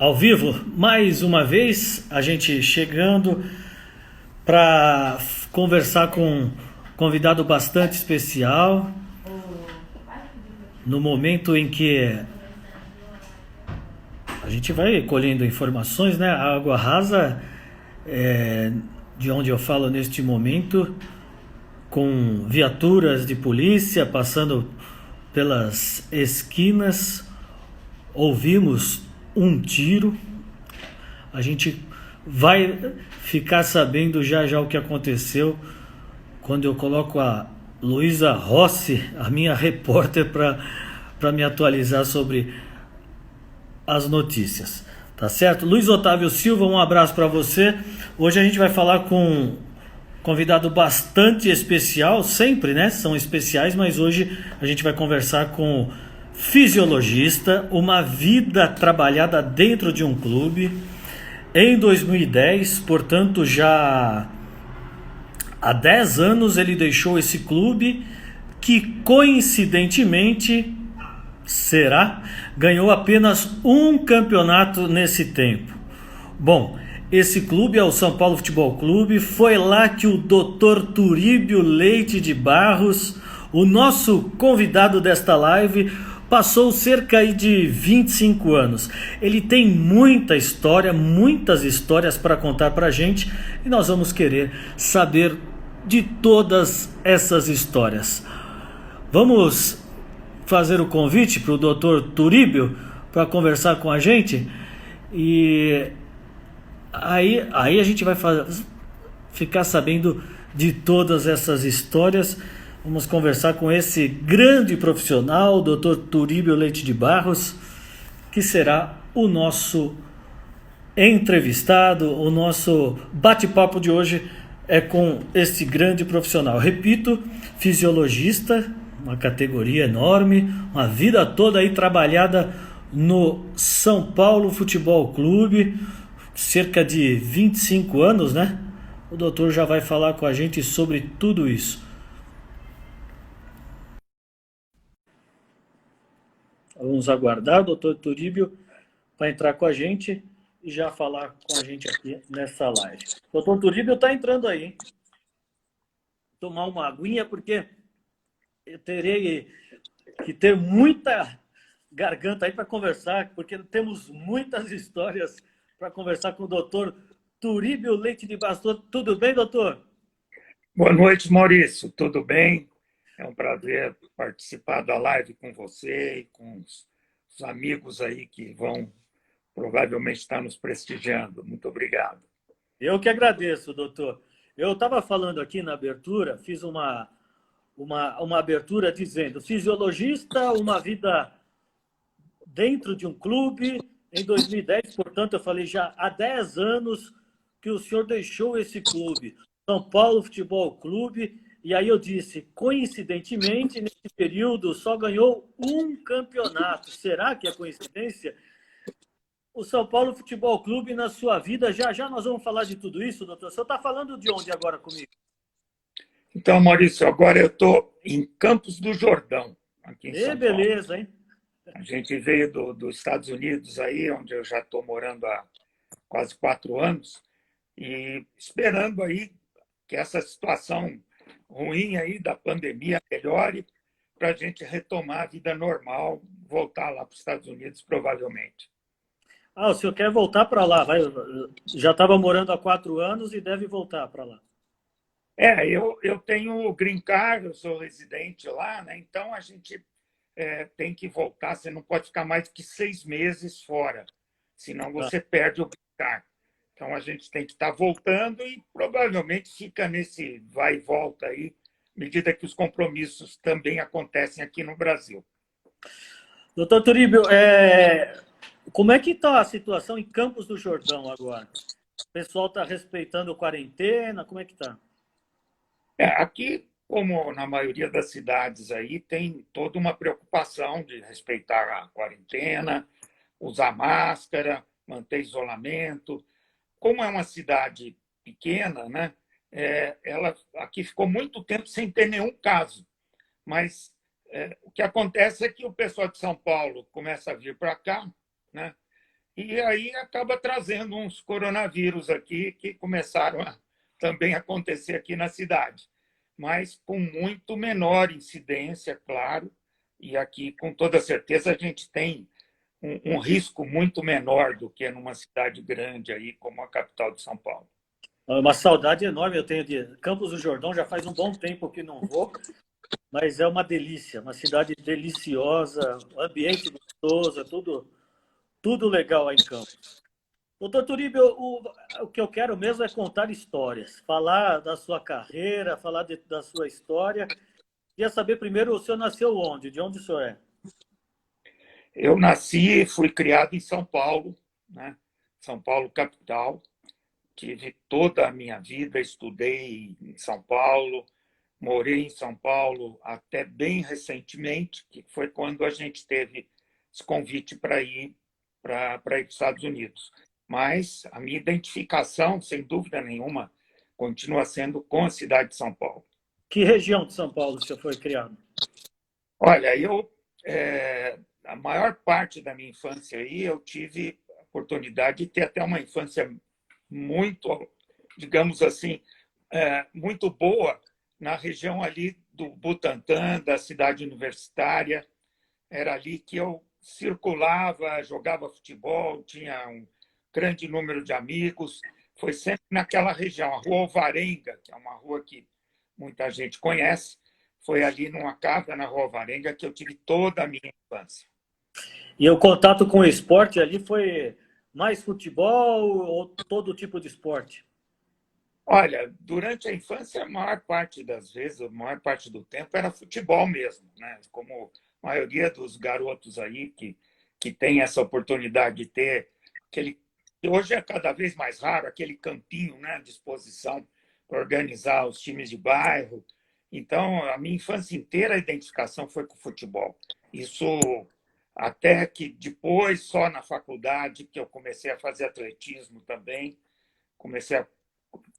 Ao vivo, mais uma vez, a gente chegando para conversar com um convidado bastante especial, no momento em que a gente vai colhendo informações, né? A Água Rasa, de onde eu falo neste momento, com viaturas de polícia passando pelas esquinas, ouvimos um tiro. A gente vai ficar sabendo já já o que aconteceu quando eu coloco a Luísa Rossi, a minha repórter, para me atualizar sobre as notícias. Tá certo? Luiz Otávio Silva, um abraço para você. Hoje a gente vai falar com um convidado bastante especial, sempre, né? São especiais, mas hoje a gente vai conversar com o fisiologista, uma vida trabalhada dentro de um clube. Em 2010, portanto, já há 10 anos ele deixou esse clube que coincidentemente, será, ganhou apenas um campeonato nesse tempo. Bom, esse clube é o São Paulo Futebol Clube. Foi lá que o Dr. Turíbio Leite de Barros, o nosso convidado desta live, passou cerca de 25 anos. Ele tem muita história, muitas histórias para contar para a gente e nós vamos querer saber de todas essas histórias. Vamos fazer o convite para o Dr. Turíbio para conversar com a gente e aí a gente vai ficar sabendo de todas essas histórias. Vamos conversar com esse grande profissional, o Dr. Turíbio Leite de Barros, que será o nosso entrevistado. O nosso bate-papo de hoje é com este grande profissional. Repito, fisiologista, uma categoria enorme, uma vida toda aí trabalhada no São Paulo Futebol Clube, cerca de 25 anos, né? O doutor já vai falar com a gente sobre tudo isso. Vamos aguardar o doutor Turíbio para entrar com a gente e já falar com a gente aqui nessa live. O doutor Turíbio está entrando aí, hein? Tomar uma aguinha, porque eu terei que ter muita garganta aí para conversar, porque temos muitas histórias para conversar com o doutor Turíbio Leite de Barros. Tudo bem, doutor? Boa noite, Maurício. Tudo bem? É um prazer participar da live com você e com os amigos aí que vão provavelmente estar nos prestigiando. Muito obrigado. Eu que agradeço, doutor. Eu estava falando aqui na abertura, fiz uma abertura dizendo fisiologista, uma vida dentro de um clube. Em 2010, portanto, eu falei já há 10 anos que o senhor deixou esse clube, São Paulo Futebol Clube, e aí eu disse, coincidentemente, nesse período só ganhou um campeonato. Será que é coincidência? O São Paulo Futebol Clube na sua vida, já já nós vamos falar de tudo isso, doutor. O senhor está falando de onde agora comigo? Então, Maurício, agora eu estou em Campos do Jordão, aqui em São Paulo. Beleza, hein? A gente veio dos Estados Unidos aí, onde eu já estou morando há quase 4 anos, e esperando aí que essa situação ruim aí da pandemia melhore para a gente retomar a vida normal, voltar lá para os Estados Unidos, provavelmente. Ah, o senhor quer voltar para lá? Já estava morando há 4 anos e deve voltar para lá. Eu tenho o Green Card, eu sou residente lá, né? Então a gente tem que voltar, você não pode ficar mais que 6 meses fora, senão Tá. você perde o Green Card. Então a gente tem que estar voltando e provavelmente fica nesse vai e volta aí, à medida que os compromissos também acontecem aqui no Brasil. Doutor Turíbio, como é que está a situação em Campos do Jordão agora? O pessoal está respeitando a quarentena? Como é que está? Aqui, como na maioria das cidades aí, tem toda uma preocupação de respeitar a quarentena, usar máscara, manter isolamento. Como é uma cidade pequena, né? Ela aqui ficou muito tempo sem ter nenhum caso. Mas o que acontece é que o pessoal de São Paulo começa a vir para cá, né? e aí acaba trazendo uns coronavírus aqui que começaram a também acontecer aqui na cidade, mas com muito menor incidência, claro, e aqui com toda certeza a gente tem um risco muito menor do que numa cidade grande aí como a capital de São Paulo. É uma saudade enorme eu tenho de Campos do Jordão, já faz um bom tempo que não vou, mas é uma delícia, uma cidade deliciosa, ambiente gostoso, tudo legal aí em Campos. Doutor Turíbio, o que eu quero mesmo é contar histórias, falar da sua carreira, falar da sua história. Queria saber primeiro, o senhor nasceu onde? De onde o senhor é? Eu nasci e fui criado em São Paulo, né? São Paulo capital. Tive toda a minha vida, estudei em São Paulo, morei em São Paulo até bem recentemente, que foi quando a gente teve esse convite para ir os Estados Unidos. Mas a minha identificação, sem dúvida nenhuma, continua sendo com a cidade de São Paulo. Que região de São Paulo o senhor foi criado? Olha, a maior parte da minha infância aí eu tive a oportunidade de ter até uma infância muito, digamos assim, muito boa na região ali do Butantã, da cidade universitária. Era ali que eu circulava, jogava futebol, tinha um grande número de amigos. Foi sempre naquela região, a Rua Alvarenga, que é uma rua que muita gente conhece. Foi ali numa casa na Rua Alvarenga que eu tive toda a minha infância. E o contato com o esporte ali foi mais futebol ou todo tipo de esporte? Olha, durante a infância, a maior parte das vezes, a maior parte do tempo, era futebol mesmo, né? Como a maioria dos garotos aí que tem essa oportunidade de ter aquele. Hoje é cada vez mais raro aquele campinho, né, à disposição para organizar os times de bairro. Então, a minha infância inteira a identificação foi com o futebol. Isso até que depois, só na faculdade, que eu comecei a fazer atletismo também, comecei a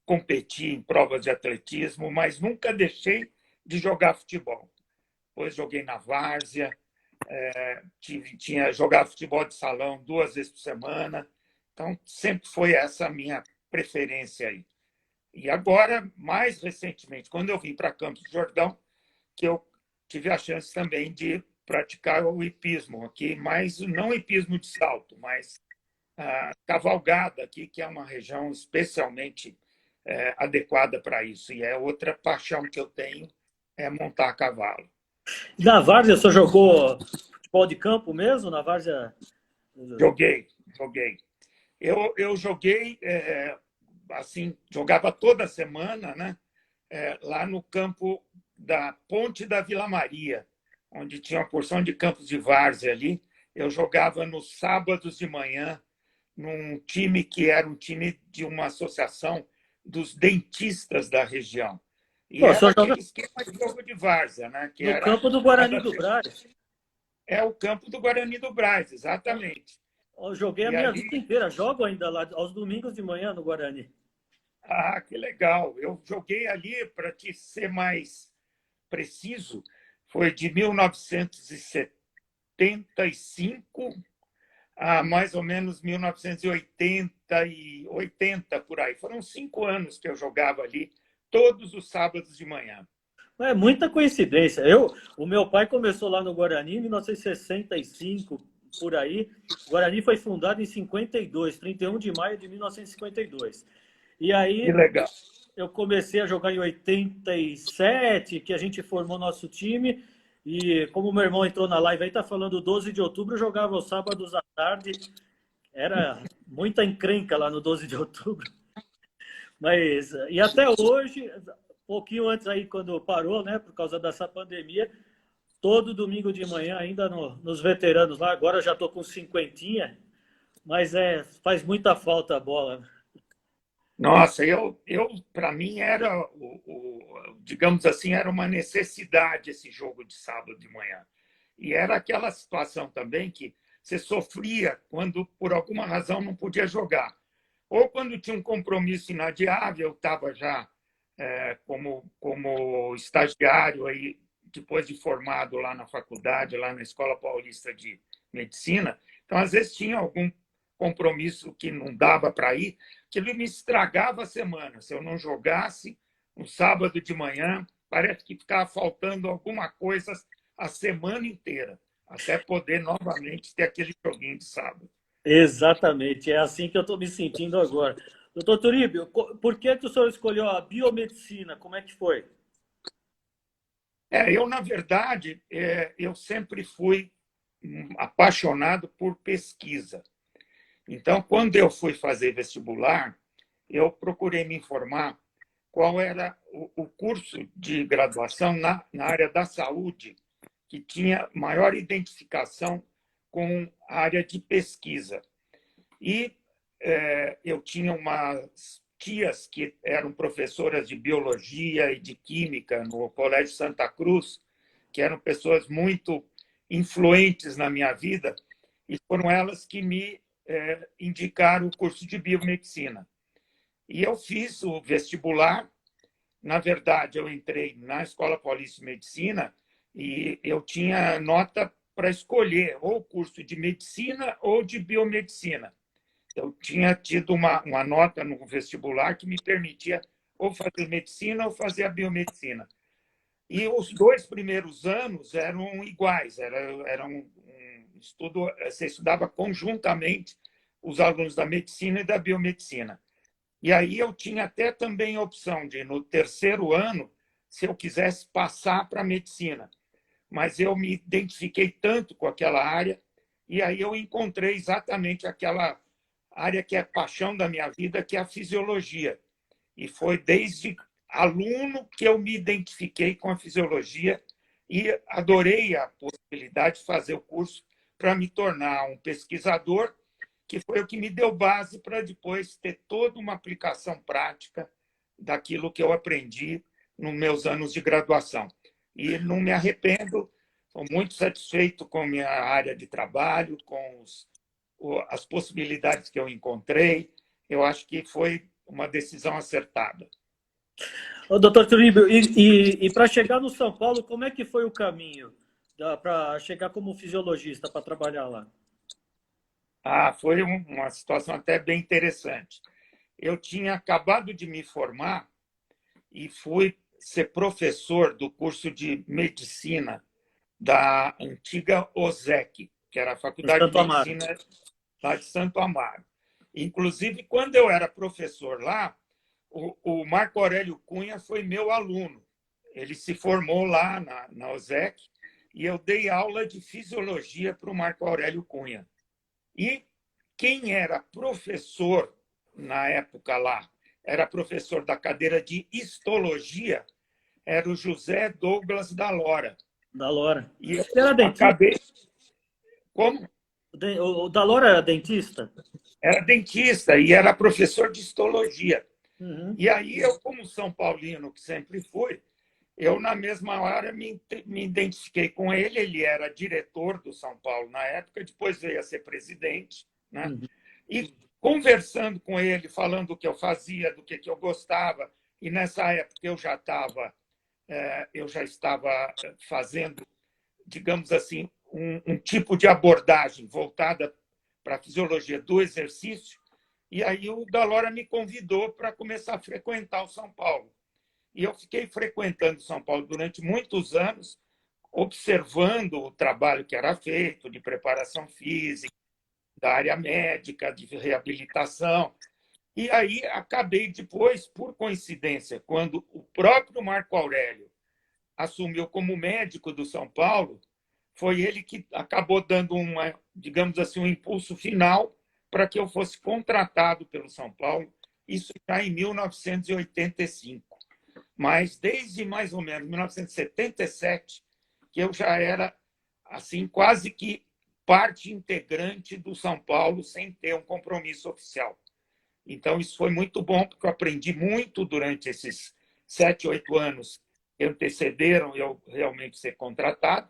competir em provas de atletismo, mas nunca deixei de jogar futebol. Depois joguei na várzea, jogava futebol de salão 2 vezes por semana, então sempre foi essa a minha preferência aí. E agora, mais recentemente, quando eu vim para Campos do Jordão, que eu tive a chance também de praticar o hipismo aqui, mas não hipismo de salto, mas a cavalgada aqui, que é uma região especialmente adequada para isso. E é outra paixão que eu tenho, é montar a cavalo. Na várzea, o senhor jogou futebol de campo mesmo? Na várzea? Joguei. Eu joguei, assim, jogava toda semana, né? Lá no campo da Ponte da Vila Maria, onde tinha uma porção de campos de várzea ali. Eu jogava nos sábados de manhã, num time que era um time de uma associação dos dentistas da região. E Pô, o era senhor joga aquele esquema de jogo de várzea, né? Que no era campo do Guarani cada do Brás. é o campo do Guarani do Brás, exatamente. Eu joguei a E minha ali, vida inteira, jogo ainda lá aos domingos de manhã no Guarani. que legal. Eu joguei ali, para te ser mais preciso, foi de 1975 a mais ou menos 1980 e 80 por aí. Foram 5 anos que eu jogava ali todos os sábados de manhã. É muita coincidência. O meu pai começou lá no Guarani em 1965, por aí. O Guarani foi fundado em 52, 31 de maio de 1952. E Que aí legal. eu comecei a jogar em 87, que a gente formou nosso time. E como meu irmão entrou na live aí, tá falando 12 de outubro, eu jogava aos sábados à tarde. Era muita encrenca lá no 12 de outubro. Mas, e até hoje, pouquinho antes aí, quando parou, né, por causa dessa pandemia, todo domingo de manhã, ainda nos veteranos lá, agora já tô com cinquentinha, mas faz muita falta a bola. Nossa, eu para mim era, digamos assim, era uma necessidade esse jogo de sábado de manhã. E era aquela situação também que você sofria quando, por alguma razão, não podia jogar. Ou quando tinha um compromisso inadiável, eu estava já como estagiário aí, depois de formado lá na faculdade, lá na Escola Paulista de Medicina. Então, às vezes tinha algum compromisso que não dava para ir, que ele me estragava a semana. Se eu não jogasse no sábado de manhã, parece que ficava faltando alguma coisa a semana inteira, até poder novamente ter aquele joguinho de sábado. Exatamente, é assim que eu estou me sentindo agora. Doutor Turíbio, por que o senhor escolheu a biomedicina? Como é que foi? Eu, na verdade, eu sempre fui apaixonado por pesquisa. Então, quando eu fui fazer vestibular, eu procurei me informar qual era o curso de graduação na área da saúde que tinha maior identificação com a área de pesquisa. E eu tinha umas tias que eram professoras de biologia e de química no Colégio Santa Cruz, que eram pessoas muito influentes na minha vida, e foram elas que me indicaram o curso de biomedicina. E eu fiz o vestibular. Na verdade, eu entrei na Escola Paulista de Medicina e eu tinha nota para escolher ou o curso de medicina ou de biomedicina. Eu tinha tido uma nota no vestibular que me permitia ou fazer medicina ou fazer a biomedicina. E os 2 primeiros anos eram iguais, era um estudo, você estudava conjuntamente os alunos da medicina e da biomedicina. E aí eu tinha até também a opção de, no terceiro ano, se eu quisesse passar para a medicina. Mas eu me identifiquei tanto com aquela área, e aí eu encontrei exatamente aquela área que é a paixão da minha vida, que é a fisiologia. E foi desde aluno que eu me identifiquei com a fisiologia e adorei a possibilidade de fazer o curso para me tornar um pesquisador, que foi o que me deu base para depois ter toda uma aplicação prática daquilo que eu aprendi nos meus anos de graduação. E não me arrependo, estou muito satisfeito com a minha área de trabalho, com as possibilidades que eu encontrei. Eu acho que foi uma decisão acertada. Ô, doutor Turíbio, e para chegar no São Paulo, como é que foi o caminho para chegar como fisiologista para trabalhar lá? Foi uma situação até bem interessante. Eu tinha acabado de me formar e fui ser professor do curso de medicina da antiga OSEC, que era a Em Faculdade de Santo Amaro. Medicina lá de Santo Amaro. Inclusive, quando eu era professor lá, o Marco Aurélio Cunha foi meu aluno. Ele se formou lá na OSEC e eu dei aula de fisiologia para o Marco Aurélio Cunha. E quem era professor na época lá, era professor da cadeira de histologia, era o José Douglas da Lora. Da Lora. E eu Ele era dentista? acabei. Como? O da Lora era dentista? Era dentista e era professor de histologia. Uhum. E aí eu, como São Paulino, que sempre fui, eu, na mesma hora, me identifiquei com ele. Ele era diretor do São Paulo na época, depois veio a ser presidente, né? Uhum. E conversando com ele, falando do que eu fazia, do que eu gostava, e nessa época eu já estava fazendo, digamos assim, um tipo de abordagem voltada para a fisiologia do exercício, e aí o Dalora me convidou para começar a frequentar o São Paulo. E eu fiquei frequentando São Paulo durante muitos anos, observando o trabalho que era feito de preparação física, da área médica, de reabilitação. E aí acabei depois, por coincidência, quando o próprio Marco Aurélio assumiu como médico do São Paulo, foi ele que acabou dando digamos assim, um impulso final para que eu fosse contratado pelo São Paulo, isso já em 1985. Mas desde mais ou menos 1977, que eu já era assim quase que parte integrante do São Paulo sem ter um compromisso oficial. Então, isso foi muito bom, porque eu aprendi muito durante esses 7, 8 anos que antecederam eu realmente ser contratado.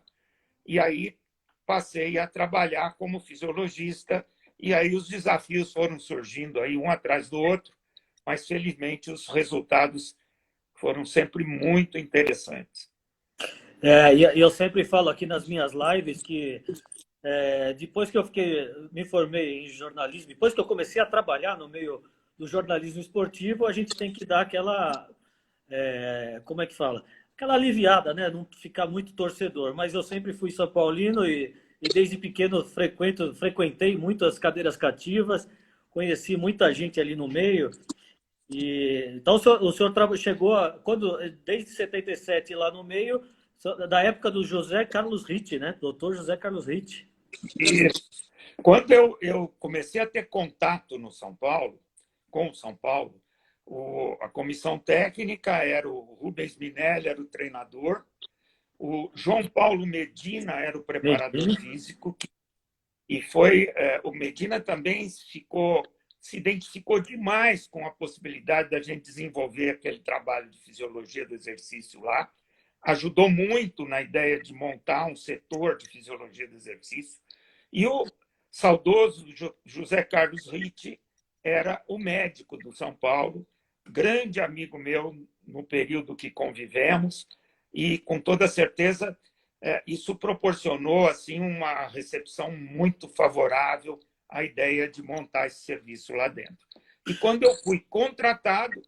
E aí passei a trabalhar como fisiologista, e aí os desafios foram surgindo aí um atrás do outro, mas felizmente os resultados foram sempre muito interessantes. E eu sempre falo aqui nas minhas lives que Depois que me formei em jornalismo, depois que eu comecei a trabalhar no meio do jornalismo esportivo, a gente tem que dar aquela, como é que fala? Aquela aliviada, né? Não ficar muito torcedor. Mas eu sempre fui São Paulino e desde pequeno frequentei muitas cadeiras cativas, conheci muita gente ali no meio. Então o senhor chegou desde 77 lá no meio, da época do José Carlos Ritt, né? Doutor José Carlos Ritt. Isso. Quando eu comecei a ter contato no São Paulo, com o São Paulo, a comissão técnica era o Rubens Minelli, era o treinador, o João Paulo Medina era o preparador Medina. físico, e foi o Medina também se identificou demais com a possibilidade da gente desenvolver aquele trabalho de fisiologia do exercício lá, ajudou muito na ideia de montar um setor de fisiologia do exercício. E o saudoso José Carlos Ritt era o médico do São Paulo, grande amigo meu no período que convivemos, e com toda certeza isso proporcionou assim uma recepção muito favorável à ideia de montar esse serviço lá dentro. E quando eu fui contratado,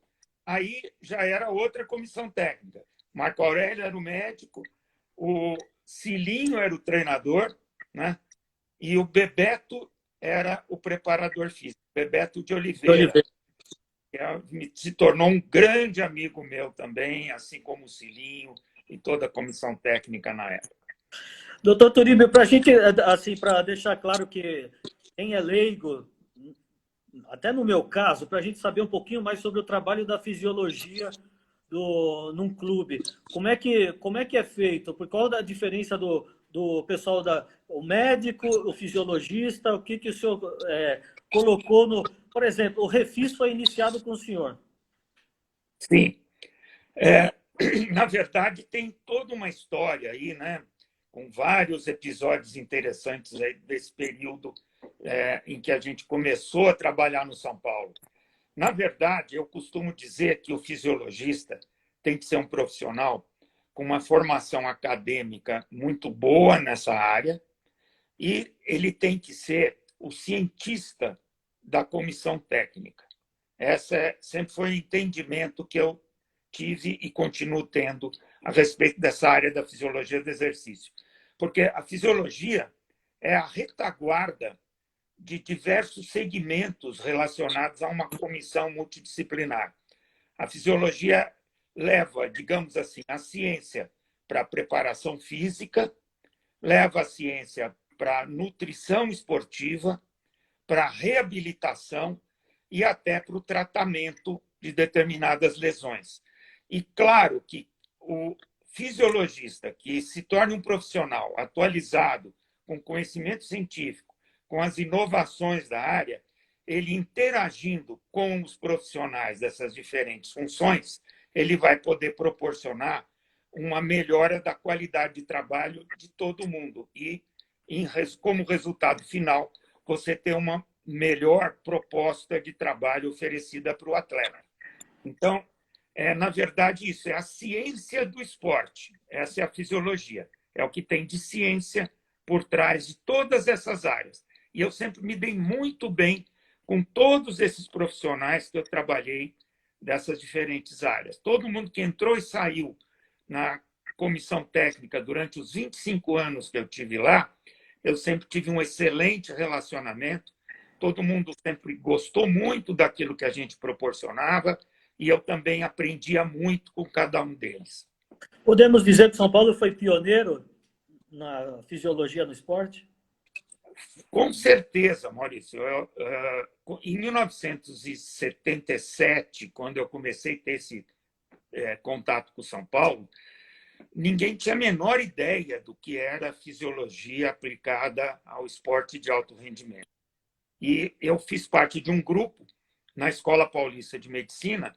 aí já era outra comissão técnica. Marco Aurélio era o médico, o Cilinho era o treinador, né? E o Bebeto era o preparador físico, Bebeto de Oliveira, que se tornou um grande amigo meu também, assim como o Cilinho e toda a comissão técnica na época. Doutor Turíbio, para a gente, assim, para deixar claro que quem é leigo, até no meu caso, para a gente saber um pouquinho mais sobre o trabalho da fisiologia num clube, como é que é feito? Por qual a diferença do pessoal o médico, o fisiologista, o que o senhor colocou no, por exemplo, o Refis foi iniciado com o senhor? Sim, na verdade tem toda uma história aí, né? Com vários episódios interessantes aí desse período em que a gente começou a trabalhar no São Paulo. Na verdade, eu costumo dizer que o fisiologista tem que ser um profissional com uma formação acadêmica muito boa nessa área e ele tem que ser o cientista da comissão técnica. Sempre foi o entendimento que eu tive e continuo tendo a respeito dessa área da fisiologia do exercício. Porque a fisiologia é a retaguarda de diversos segmentos relacionados a uma comissão multidisciplinar. A fisiologia leva, digamos assim, a ciência para a preparação física, leva a ciência para a nutrição esportiva, para a reabilitação e até para o tratamento de determinadas lesões. E claro que o fisiologista que se torne um profissional atualizado, com conhecimento científico, com as inovações da área, ele interagindo com os profissionais dessas diferentes funções, ele vai poder proporcionar uma melhora da qualidade de trabalho de todo mundo. E, como resultado final, você ter uma melhor proposta de trabalho oferecida para o atleta. Então, na verdade, isso é a ciência do esporte. Essa é a fisiologia. É o que tem de ciência por trás de todas essas áreas. E eu sempre me dei muito bem com todos esses profissionais que eu trabalhei dessas diferentes áreas. Todo mundo que entrou e saiu na comissão técnica durante os 25 anos que eu tive lá, eu sempre tive um excelente relacionamento. Todo mundo sempre gostou muito daquilo que a gente proporcionava e eu também aprendia muito com cada um deles. Podemos dizer que São Paulo foi pioneiro na fisiologia no esporte? Com certeza, Maurício. Em 1977, quando eu comecei a ter esse contato com São Paulo, ninguém tinha a menor ideia do que era fisiologia aplicada ao esporte de alto rendimento. E eu fiz parte de um grupo na Escola Paulista de Medicina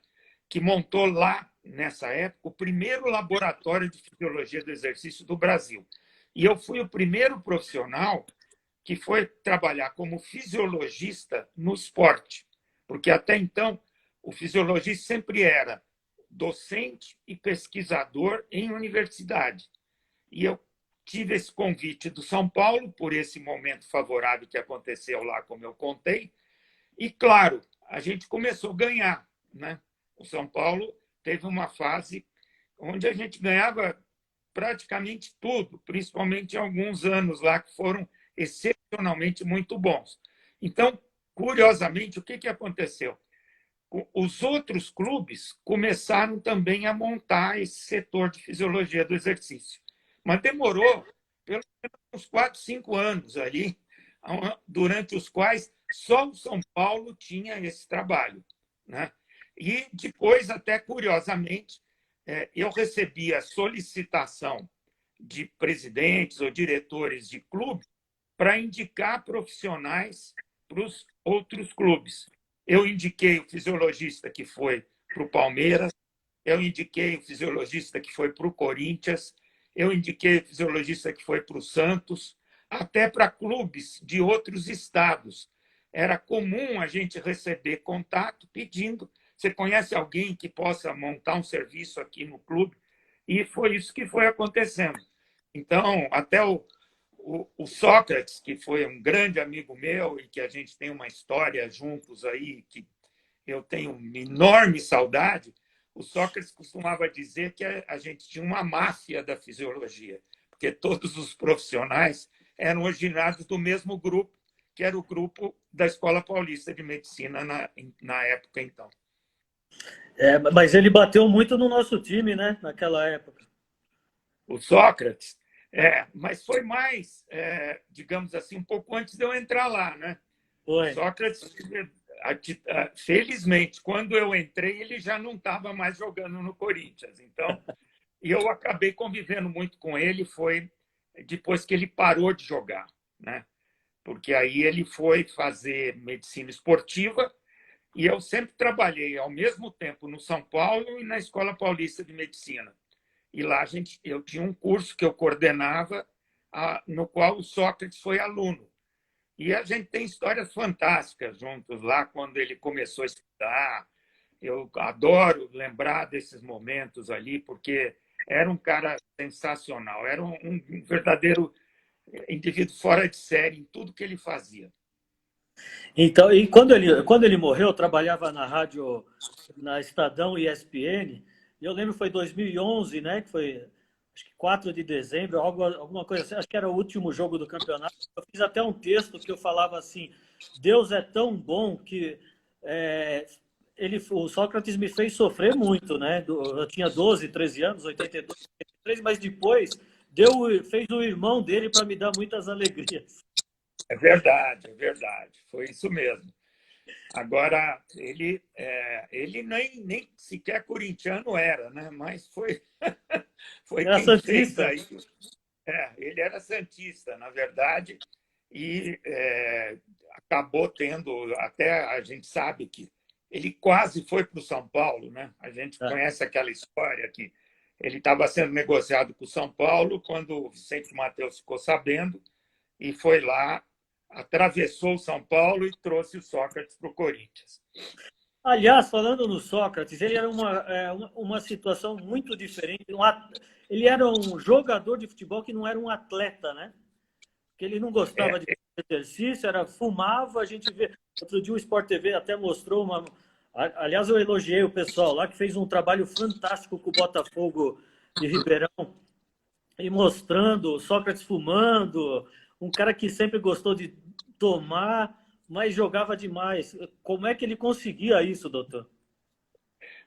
que montou lá, nessa época, o primeiro laboratório de fisiologia do exercício do Brasil. E eu fui o primeiro profissional que foi trabalhar como fisiologista no esporte, porque até então o fisiologista sempre era docente e pesquisador em universidade. E eu tive esse convite do São Paulo, por esse momento favorável que aconteceu lá, como eu contei, e, claro, a gente começou a ganhar, né? O São Paulo teve uma fase onde a gente ganhava praticamente tudo, principalmente em alguns anos lá que foram excepcionalmente muito bons. Então, curiosamente, o que aconteceu? Os outros clubes começaram também a montar esse setor de fisiologia do exercício. Mas demorou pelo menos uns 4, 5 anos ali, durante os quais só o São Paulo tinha esse trabalho, né? E depois, até curiosamente, eu recebi a solicitação de presidentes ou diretores de clube para indicar profissionais para os outros clubes. Eu indiquei o fisiologista que foi para o Palmeiras, eu indiquei o fisiologista que foi para o Corinthians, eu indiquei o fisiologista que foi para o Santos, até para clubes de outros estados. Era comum a gente receber contato pedindo: você conhece alguém que possa montar um serviço aqui no clube? E foi isso que foi acontecendo. Então, até o Sócrates, que foi um grande amigo meu e que a gente tem uma história juntos aí, que eu tenho uma enorme saudade, o Sócrates costumava dizer que a gente tinha uma máfia da fisiologia, porque todos os profissionais eram originados do mesmo grupo, que era o grupo da Escola Paulista de Medicina na época, então. Mas ele bateu muito no nosso time, né? Naquela época. O Sócrates, mas foi mais, digamos assim, um pouco antes de eu entrar lá, né? O Foi. Sócrates, felizmente, quando eu entrei, ele já não estava mais jogando no Corinthians. Então, e eu acabei convivendo muito com ele, foi depois que ele parou de jogar, né? Porque aí ele foi fazer medicina esportiva e eu sempre trabalhei ao mesmo tempo no São Paulo e na Escola Paulista de Medicina. E lá eu tinha um curso que eu coordenava, no qual o Sócrates foi aluno. E a gente tem histórias fantásticas juntos lá, quando ele começou a estudar. Eu adoro lembrar desses momentos ali, porque era um cara sensacional, era um verdadeiro indivíduo fora de série em tudo que ele fazia. Então, e quando ele morreu, eu trabalhava na rádio, na Estadão ESPN, e eu lembro que foi 2011, né? Que foi, acho que 4 de dezembro, alguma coisa assim, acho que era o último jogo do campeonato. Eu fiz até um texto que eu falava assim: Deus é tão bom que é, o Sócrates me fez sofrer muito, né? Eu tinha 12, 13 anos, 82, 83, mas depois fez o irmão dele para me dar muitas alegrias. É verdade, é verdade. Foi isso mesmo. Agora, ele nem sequer corintiano era, né? Mas foi Era quem fez santista. aí. Ele era santista, na verdade, e acabou tendo, até a gente sabe que ele quase foi para o São Paulo, né? A gente Tá. conhece aquela história que ele estava sendo negociado com o São Paulo quando o Vicente Mateus ficou sabendo e foi lá, atravessou o São Paulo e trouxe o Sócrates para o Corinthians. Aliás, falando no Sócrates, ele era uma situação muito diferente. Ele era um jogador de futebol que não era um atleta, né? Porque ele não gostava É, de fazer exercício, fumava. A gente vê. Outro dia o Sport TV até mostrou uma. Aliás, eu elogiei o pessoal lá que fez um trabalho fantástico com o Botafogo de Ribeirão e mostrando Sócrates fumando, um cara que sempre gostou de tomar, mas jogava demais. Como é que ele conseguia isso, doutor?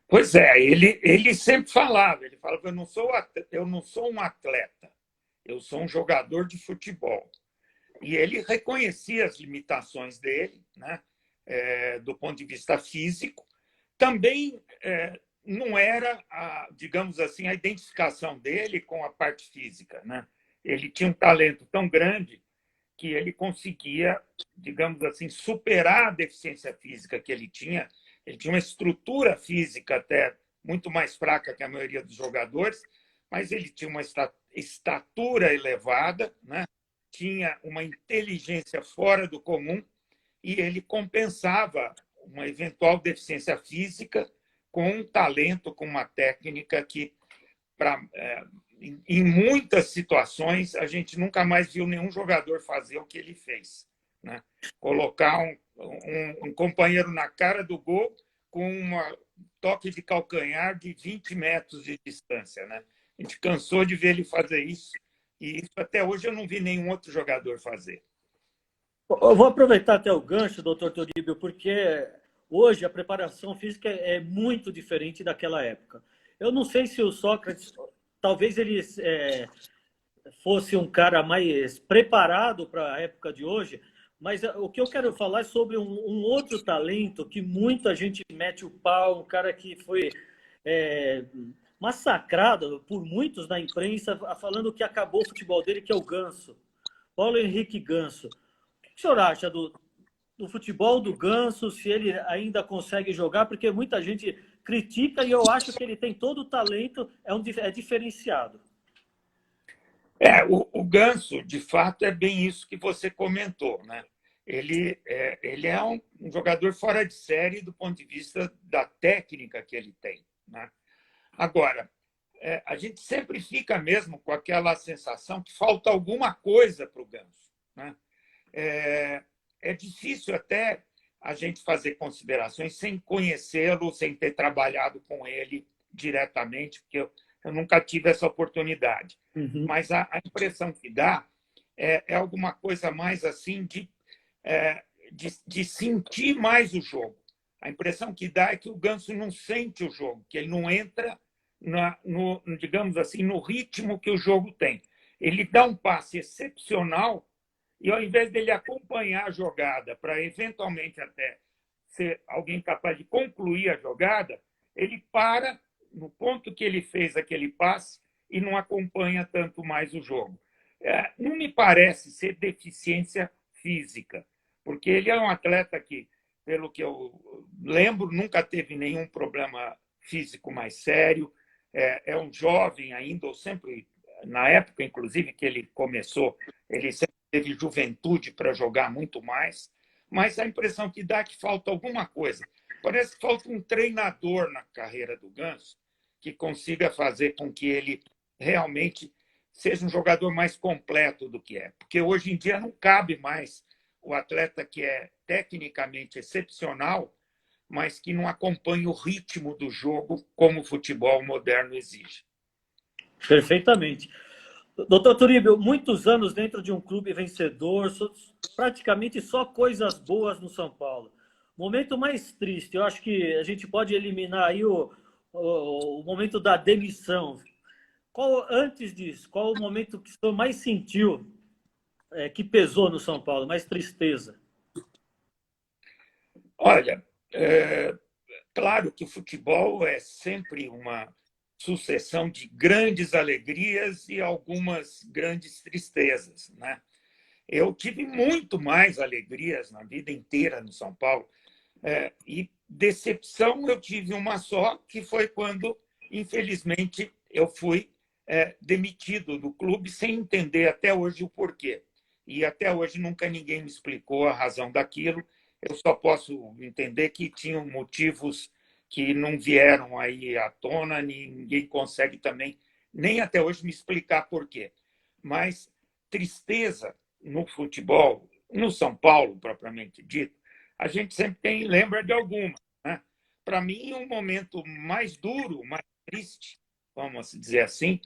pois é, ele sempre falava, eu não sou um atleta, eu sou um jogador de futebol. E ele reconhecia as limitações dele, né? Do ponto de vista físico. Também não era, digamos assim, a identificação dele com a parte física, né? Ele tinha um talento tão grande que ele conseguia, digamos assim, superar a deficiência física que ele tinha. Ele tinha uma estrutura física até muito mais fraca que a maioria dos jogadores, mas ele tinha uma estatura elevada, né? Tinha uma inteligência fora do comum e ele compensava uma eventual deficiência física com um talento, com uma técnica que, para em muitas situações, a gente nunca mais viu nenhum jogador fazer o que ele fez, né? Colocar um companheiro na cara do gol com um toque de calcanhar de 20 metros de distância, né? A gente cansou de ver ele fazer isso, e isso até hoje eu não vi nenhum outro jogador fazer. Eu vou aproveitar até o gancho, doutor Toribio, porque hoje a preparação física é muito diferente daquela época. Eu não sei se o Sócrates, talvez ele fosse um cara mais preparado para a época de hoje, mas o que eu quero falar é sobre um outro talento que muita gente mete o pau, um cara que foi é, massacrado por muitos na imprensa, falando que acabou o futebol dele, que é o Ganso, Paulo Henrique Ganso. O que o senhor acha do futebol do Ganso, se ele ainda consegue jogar? Porque muita gente critica e eu acho que ele tem todo o talento, é diferenciado. O Ganso, de fato, é bem isso que você comentou, né? Ele é um jogador fora de série do ponto de vista da técnica que ele tem, né? Agora, a gente sempre fica mesmo com aquela sensação que falta alguma coisa para o Ganso, né? É difícil até a gente fazer considerações sem conhecê-lo, sem ter trabalhado com ele diretamente, porque eu nunca tive essa oportunidade. Uhum. Mas a impressão que dá é alguma coisa mais assim de sentir mais o jogo. A impressão que dá é que o Ganso não sente o jogo, que ele não entra digamos assim, no ritmo que o jogo tem. Ele dá um passe excepcional e, ao invés dele acompanhar a jogada para eventualmente até ser alguém capaz de concluir a jogada, ele para no ponto que ele fez aquele passe e não acompanha tanto mais o jogo. Não me parece ser deficiência física, porque ele é um atleta que, pelo que eu lembro, nunca teve nenhum problema físico mais sério, é um jovem ainda, ou sempre, na época, inclusive, que ele começou, ele sempre teve juventude para jogar muito mais, mas a impressão que dá é que falta alguma coisa. Parece que falta um treinador na carreira do Ganso que consiga fazer com que ele realmente seja um jogador mais completo do que é. Porque hoje em dia não cabe mais o atleta que é tecnicamente excepcional, mas que não acompanha o ritmo do jogo como o futebol moderno exige. Perfeitamente. Doutor Turíbio, muitos anos dentro de um clube vencedor, praticamente só coisas boas no São Paulo. Momento mais triste, eu acho que a gente pode eliminar aí o momento da demissão. Antes disso, qual o momento que o senhor mais sentiu, que pesou no São Paulo, mais tristeza? Olha, claro que o futebol é sempre uma sucessão de grandes alegrias e algumas grandes tristezas, né? Eu tive muito mais alegrias na vida inteira no São Paulo, e decepção eu tive uma só, que foi quando, infelizmente, eu fui demitido do clube sem entender até hoje o porquê. E até hoje nunca ninguém me explicou a razão daquilo. Eu só posso entender que tinham motivos que não vieram aí à tona, ninguém consegue também, nem até hoje, me explicar por quê. Mas tristeza no futebol, no São Paulo, propriamente dito, a gente sempre lembra de alguma, né? Para mim, um momento mais duro, mais triste, vamos dizer assim,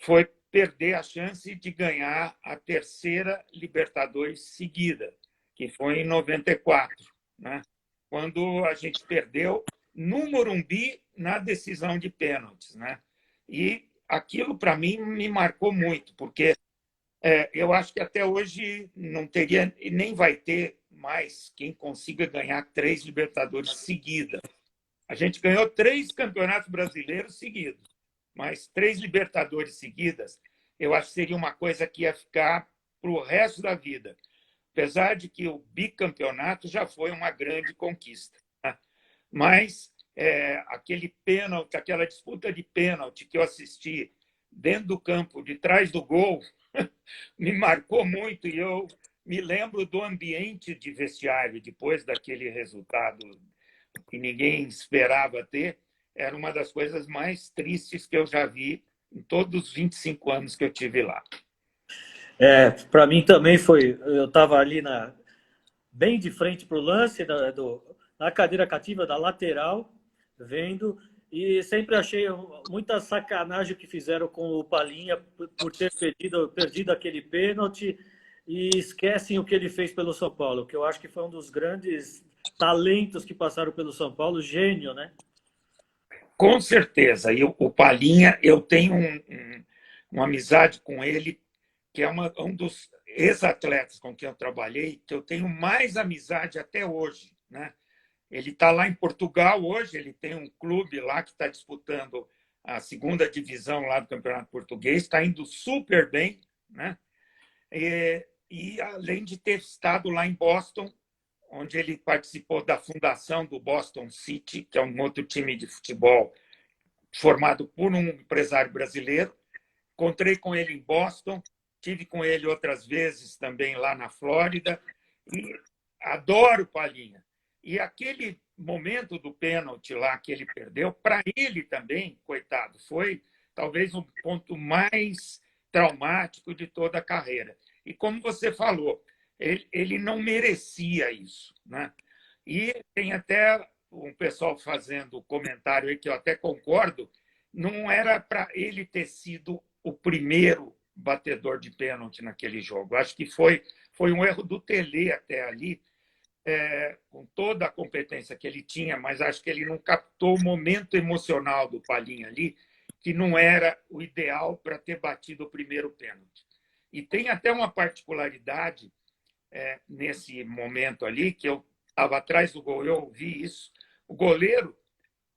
foi perder a chance de ganhar a terceira Libertadores seguida, que foi em 94, né? Quando a gente perdeu no Morumbi na decisão de pênaltis, né? E aquilo, para mim, me marcou muito, porque eu acho que até hoje não teria e nem vai ter mais quem consiga ganhar 3 Libertadores seguidas. A gente ganhou 3 campeonatos brasileiros seguidos, mas 3 Libertadores seguidas, eu acho que seria uma coisa que ia ficar para o resto da vida. Apesar de que o bicampeonato já foi uma grande conquista, né? Mas aquele pênalti, aquela disputa de pênalti que eu assisti dentro do campo, de trás do gol, me marcou muito, e eu me lembro do ambiente de vestiário depois daquele resultado que ninguém esperava ter. Era uma das coisas mais tristes que eu já vi em todos os 25 anos que eu tive lá. Para mim também foi. Eu estava ali bem de frente para o lance, na cadeira cativa da lateral, vendo, e sempre achei muita sacanagem o que fizeram com o Palinha por ter perdido aquele pênalti e esquecem o que ele fez pelo São Paulo, que eu acho que foi um dos grandes talentos que passaram pelo São Paulo, gênio, né? Com certeza. E o Palinha, eu tenho uma amizade com ele, que é um dos ex-atletas com quem eu trabalhei, que eu tenho mais amizade até hoje, né? Ele está lá em Portugal hoje, ele tem um clube lá que está disputando a segunda divisão lá do Campeonato Português, está indo super bem, né? E além de ter estado lá em Boston, onde ele participou da fundação do Boston City, que é um outro time de futebol formado por um empresário brasileiro. Encontrei com ele em Boston, tive com ele outras vezes também lá na Flórida, e adoro o Palinha. E aquele momento do pênalti lá que ele perdeu, para ele também, coitado, foi talvez um ponto mais traumático de toda a carreira. E como você falou, ele não merecia isso, né? E tem até um pessoal fazendo comentário aí que eu até concordo, não era para ele ter sido o primeiro batedor de pênalti naquele jogo. Acho que foi um erro do Tele até ali, com toda a competência que ele tinha, mas acho que ele não captou o momento emocional do Palinha ali, que não era o ideal para ter batido o primeiro pênalti. E tem até uma particularidade nesse momento ali, que eu estava atrás do gol, eu ouvi isso. O goleiro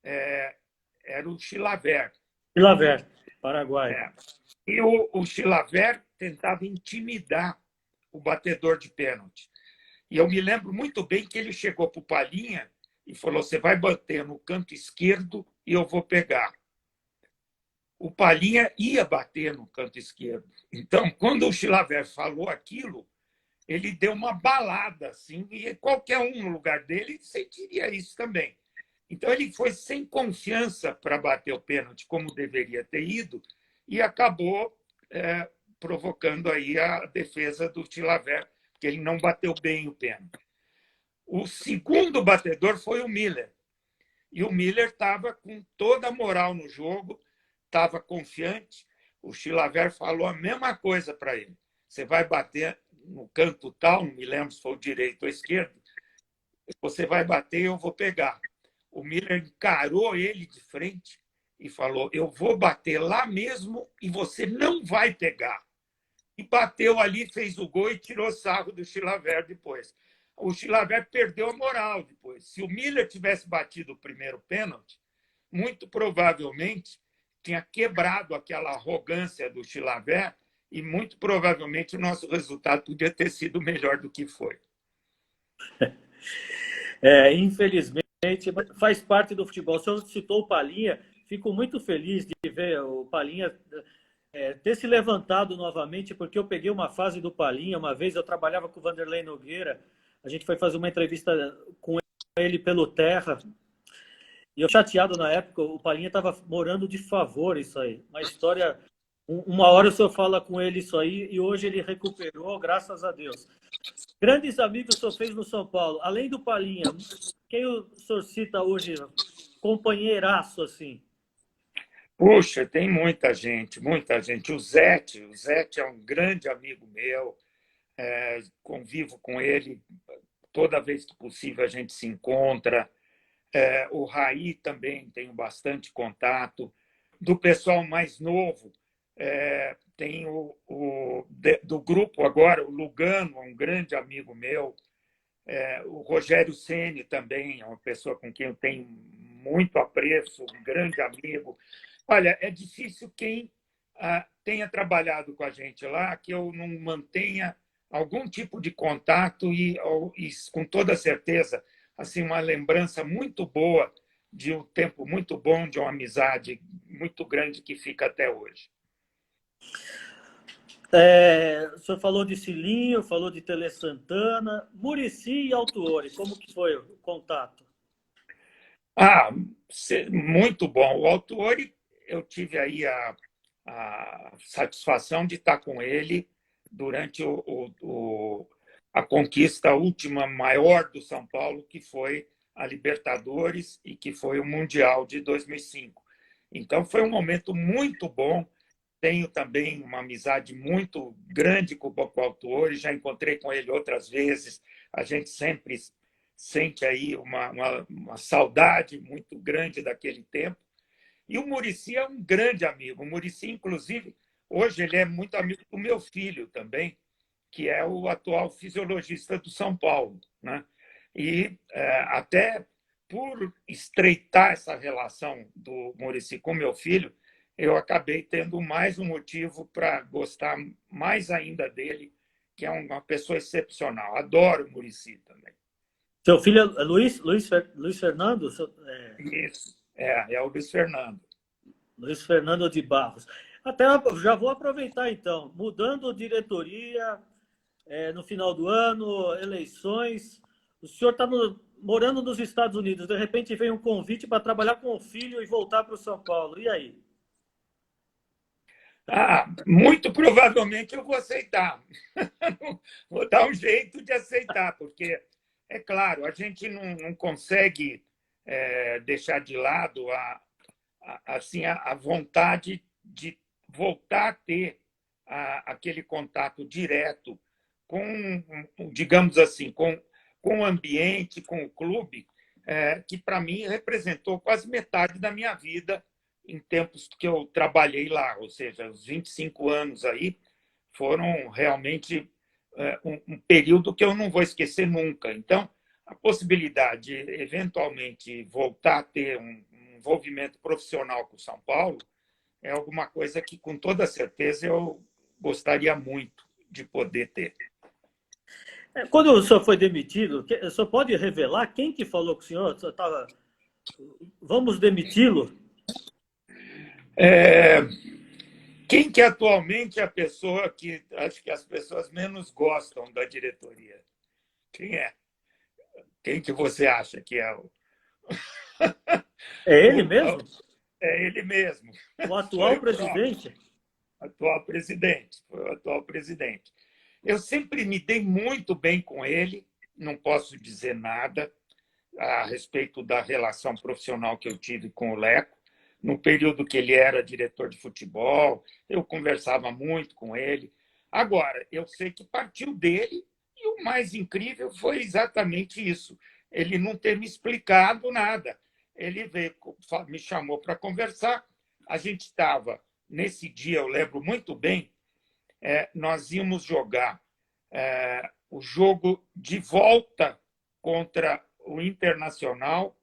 era o Chilavert. Chilavert, Paraguai. E o Chilavert tentava intimidar o batedor de pênalti. E eu me lembro muito bem que ele chegou para o Palinha e falou: você vai bater no canto esquerdo e eu vou pegar. O Palinha ia bater no canto esquerdo. Então, quando o Chilavert falou aquilo, ele deu uma balada, assim, e qualquer um no lugar dele sentiria isso também. Então, ele foi sem confiança para bater o pênalti, como deveria ter ido, e acabou provocando aí a defesa do Chilavert, que ele não bateu bem o pênalti. O segundo batedor foi o Miller. E o Miller estava com toda a moral no jogo, estava confiante. O Chilavert falou a mesma coisa para ele. Você vai bater no canto tal, não me lembro se foi o direito ou esquerdo, você vai bater e eu vou pegar. O Miller encarou ele de frente e falou: eu vou bater lá mesmo e você não vai pegar. E bateu ali, fez o gol e tirou sarro do Chilavert depois. O Chilavert perdeu a moral depois. Se o Miller tivesse batido o primeiro pênalti, muito provavelmente tinha quebrado aquela arrogância do Chilavert e muito provavelmente o nosso resultado podia ter sido melhor do que foi. Infelizmente, faz parte do futebol. O senhor citou o Palinha, fico muito feliz de ver o Palinha ter se levantado novamente, porque eu peguei uma fase do Palinha, uma vez eu trabalhava com o Vanderlei Nogueira, a gente foi fazer uma entrevista com ele pelo Terra, e eu chateado na época, o Palinha estava morando de favor isso aí, uma história, uma hora o senhor fala com ele isso aí, e hoje ele recuperou, graças a Deus. Grandes amigos o senhor fez no São Paulo, além do Palinha, quem o senhor cita hoje, companheiraço assim? Puxa, tem muita gente, muita gente. O Zete é um grande amigo meu, convivo com ele toda vez que possível, a gente se encontra. O Raí também tenho bastante contato. Do pessoal mais novo, tem do grupo agora, o Lugano, um grande amigo meu. O Rogério Ceni também é uma pessoa com quem eu tenho muito apreço, um grande amigo. Olha, é difícil quem tenha trabalhado com a gente lá que eu não mantenha algum tipo de contato e com toda certeza, assim, uma lembrança muito boa de um tempo muito bom, de uma amizade muito grande que fica até hoje. O senhor falou de Cilinho, falou de Tele Santana, Muricy e Autuori, como que foi o contato? Muito bom. O Autuori, eu tive aí a satisfação de estar com ele durante a conquista última maior do São Paulo, que foi a Libertadores e que foi o Mundial de 2005. Então, foi um momento muito bom. Tenho também uma amizade muito grande com o Bocoautuori, já encontrei com ele outras vezes. A gente sempre sente aí uma saudade muito grande daquele tempo. E o Muricy é um grande amigo. O Muricy, inclusive, hoje ele é muito amigo do meu filho também, que é o atual fisiologista do São Paulo, né? E até por estreitar essa relação do Muricy com meu filho, eu acabei tendo mais um motivo para gostar mais ainda dele, que é uma pessoa excepcional. Adoro o Muricy também. Seu filho é Luiz Fernando? Isso, é o Luiz Fernando. Luiz Fernando de Barros. Até já vou aproveitar então, mudando diretoria no final do ano, eleições. O senhor está morando nos Estados Unidos, de repente vem um convite para trabalhar com o filho e voltar para o São Paulo. E aí? Muito provavelmente eu vou aceitar. Vou dar um jeito de aceitar, porque, é claro, a gente não consegue deixar de lado assim, a vontade de voltar a ter aquele contato direto com, digamos assim, com o ambiente, com o clube, que para mim representou quase metade da minha vida em tempos que eu trabalhei lá, ou seja, os 25 anos aí foram realmente um período que eu não vou esquecer nunca. Então, a possibilidade de, eventualmente, voltar a ter um envolvimento profissional com o São Paulo é alguma coisa que, com toda certeza, eu gostaria muito de poder ter. Quando o senhor foi demitido, o senhor pode revelar quem que falou com o senhor? Tava, vamos demiti-lo? Quem que atualmente é a pessoa que acho que as pessoas menos gostam da diretoria? Quem é? Quem que você acha que é o... É ele mesmo? É ele mesmo. O atual Foi o próprio presidente? atual presidente. Foi o atual presidente. Eu sempre me dei muito bem com ele, não posso dizer nada a respeito da relação profissional que eu tive com o Leco. No período que ele era diretor de futebol, eu conversava muito com ele. Agora, eu sei que partiu dele, e o mais incrível foi exatamente isso: ele não ter me explicado nada. Ele veio, me chamou para conversar. A gente estava, nesse dia, eu lembro muito bem, nós íamos jogar o jogo de volta contra o Internacional,